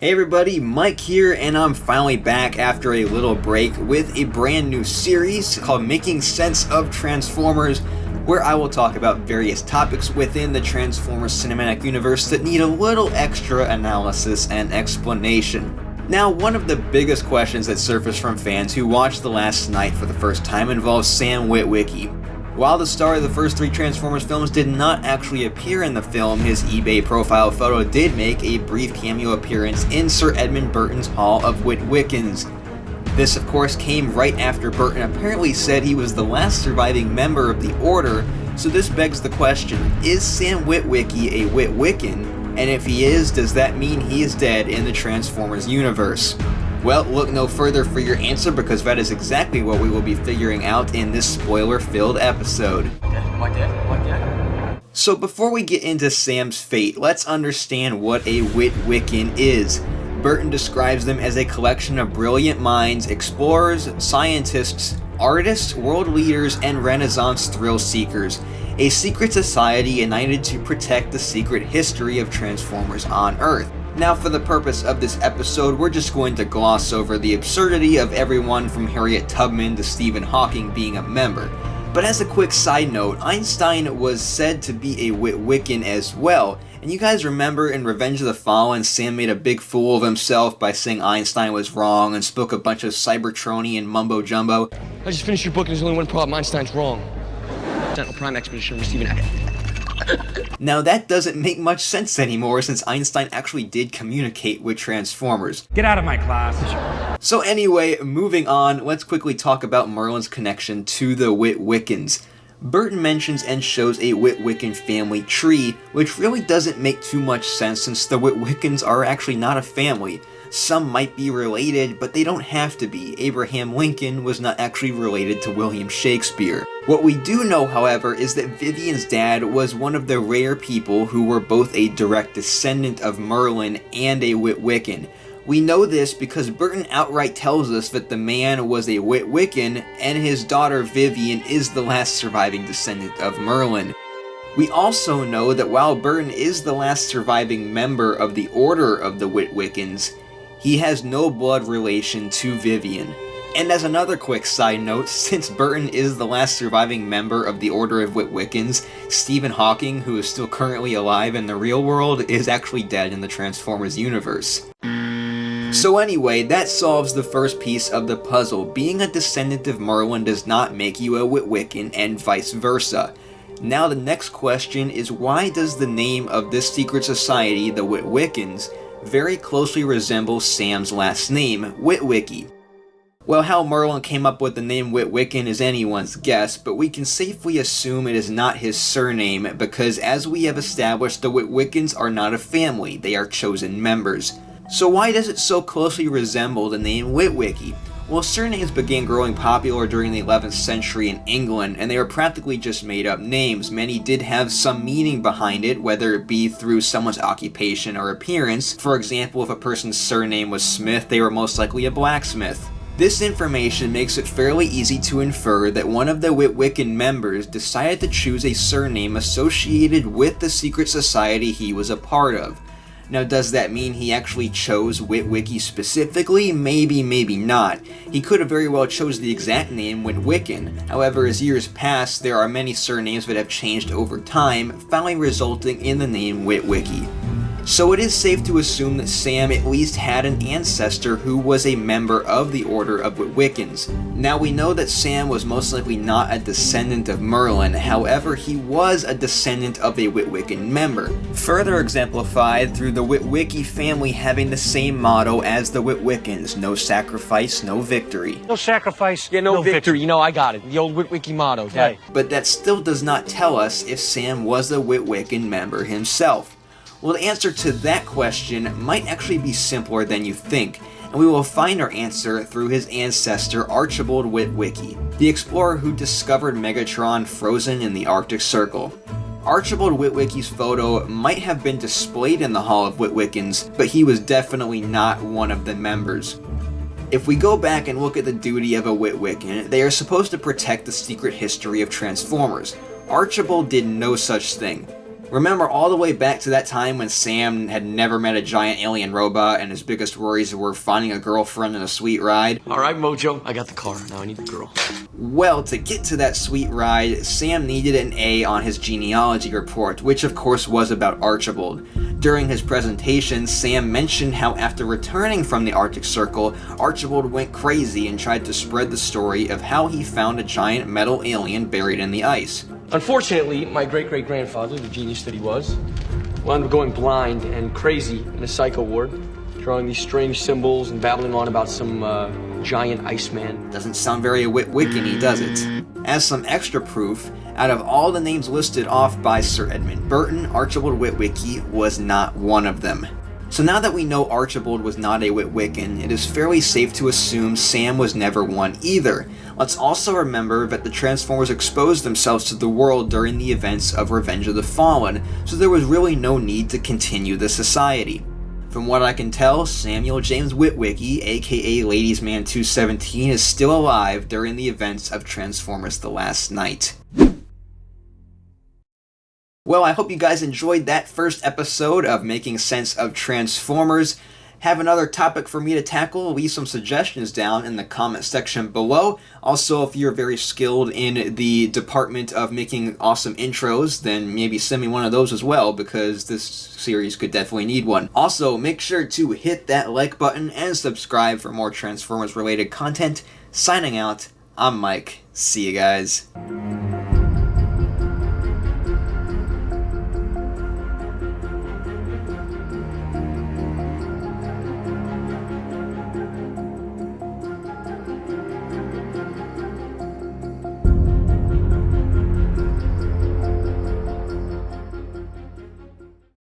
Hey everybody, Mike here, and I'm finally back after a little break with a brand new series called Making Sense of Transformers, where I will talk about various topics within the Transformers cinematic universe that need a little extra analysis and explanation. Now, one of the biggest questions that surfaced from fans who watched The Last Knight for the first time involves Sam Witwicky. While the star of the first three Transformers films did not actually appear in the film, his eBay profile photo did make a brief cameo appearance in Sir Edmund Burton's Hall of Witwickens. This, of course, came right after Burton apparently said he was the last surviving member of the Order, so this begs the question, is Sam Witwicky a Witwiccan? And if he is, does that mean he is dead in the Transformers universe? Well, look no further for your answer because that is exactly what we will be figuring out in this spoiler-filled episode. What? So before we get into Sam's fate, let's understand what a Witwiccan is. Burton describes them as a collection of brilliant minds, explorers, scientists, artists, world leaders, and Renaissance thrill seekers. A secret society united to protect the secret history of Transformers on Earth. Now, for the purpose of this episode, we're just going to gloss over the absurdity of everyone from Harriet Tubman to Stephen Hawking being a member. But as a quick side note, Einstein was said to be a Witwiccan as well, and you guys remember in Revenge of the Fallen, Sam made a big fool of himself by saying Einstein was wrong and spoke a bunch of Cybertronian mumbo-jumbo. I just finished your book and there's only one problem, Einstein's wrong. Sentinel Prime Expedition receiving... Now that doesn't make much sense anymore since Einstein actually did communicate with Transformers. Get out of my class. So anyway, moving on, let's quickly talk about Merlin's connection to the Witwickens. Burton mentions and shows a Witwiccan family tree, which really doesn't make too much sense since the Witwickens are actually not a family. Some might be related, but they don't have to be. Abraham Lincoln was not actually related to William Shakespeare. What we do know, however, is that Vivian's dad was one of the rare people who were both a direct descendant of Merlin and a Witwiccan. We know this because Burton outright tells us that the man was a Witwiccan and his daughter Vivian is the last surviving descendant of Merlin. We also know that while Burton is the last surviving member of the Order of the Witwickens, he has no blood relation to Vivian. And as another quick side note, since Burton is the last surviving member of the Order of Witwickens, Stephen Hawking, who is still currently alive in the real world, is actually dead in the Transformers universe. So anyway, that solves the first piece of the puzzle. Being a descendant of Merlin does not make you a Witwiccan, and vice versa. Now the next question is, why does the name of this secret society, the Witwickens, very closely resembles Sam's last name, Witwicky? Well, how Merlin came up with the name Witwiccan is anyone's guess, but we can safely assume it is not his surname because, as we have established, the Witwickens are not a family, they are chosen members. So why does it so closely resemble the name Witwicky? Well, surnames began growing popular during the 11th century in England, and they were practically just made-up names. Many did have some meaning behind it, whether it be through someone's occupation or appearance. For example, if a person's surname was Smith, they were most likely a blacksmith. This information makes it fairly easy to infer that one of the Witwiccan members decided to choose a surname associated with the secret society he was a part of. Now, does that mean he actually chose Witwicky specifically? Maybe, maybe not. He could have very well chose the exact name Witwiccan. However, as years pass, there are many surnames that have changed over time, finally resulting in the name Witwicky. So it is safe to assume that Sam at least had an ancestor who was a member of the Order of Witwickens. Now we know that Sam was most likely not a descendant of Merlin, however he was a descendant of a Witwiccan member, further exemplified through the Witwicky family having the same motto as the Witwickens: no sacrifice, no victory. No sacrifice, Yeah, no victory. You know, I got it. The old Witwicky motto. Right. But that still does not tell us if Sam was a Witwiccan member himself. Well, the answer to that question might actually be simpler than you think, and we will find our answer through his ancestor Archibald Witwicky, the explorer who discovered Megatron frozen in the Arctic Circle. Archibald Witwicky's photo might have been displayed in the Hall of Witwickens, but he was definitely not one of the members. If we go back and look at the duty of a Witwiccan, they are supposed to protect the secret history of Transformers. Archibald did no such thing. Remember all the way back to that time when Sam had never met a giant alien robot and his biggest worries were finding a girlfriend and a sweet ride? Alright, Mojo, I got the car. Now I need the girl. Well, to get to that sweet ride, Sam needed an A on his genealogy report, which of course was about Archibald. During his presentation, Sam mentioned how after returning from the Arctic Circle, Archibald went crazy and tried to spread the story of how he found a giant metal alien buried in the ice. Unfortunately, my great-great-grandfather, the genius that he was, wound up going blind and crazy in a psycho ward, drawing these strange symbols and babbling on about some giant Iceman. Doesn't sound very Witwicky, does it? As some extra proof, out of all the names listed off by Sir Edmund Burton, Archibald Witwicky was not one of them. So now that we know Archibald was not a Witwiccan, it is fairly safe to assume Sam was never one either. Let's also remember that the Transformers exposed themselves to the world during the events of Revenge of the Fallen, so there was really no need to continue the society. From what I can tell, Samuel James Witwicky, aka Ladies Man 217, is still alive during the events of Transformers The Last Night. Well, I hope you guys enjoyed that first episode of Making Sense of Transformers. Have another topic for me to tackle, leave some suggestions down in the comment section below. Also, if you're very skilled in the department of making awesome intros, then maybe send me one of those as well, because this series could definitely need one. Also, make sure to hit that like button and subscribe for more Transformers related content. Signing out, I'm Mike. See you guys.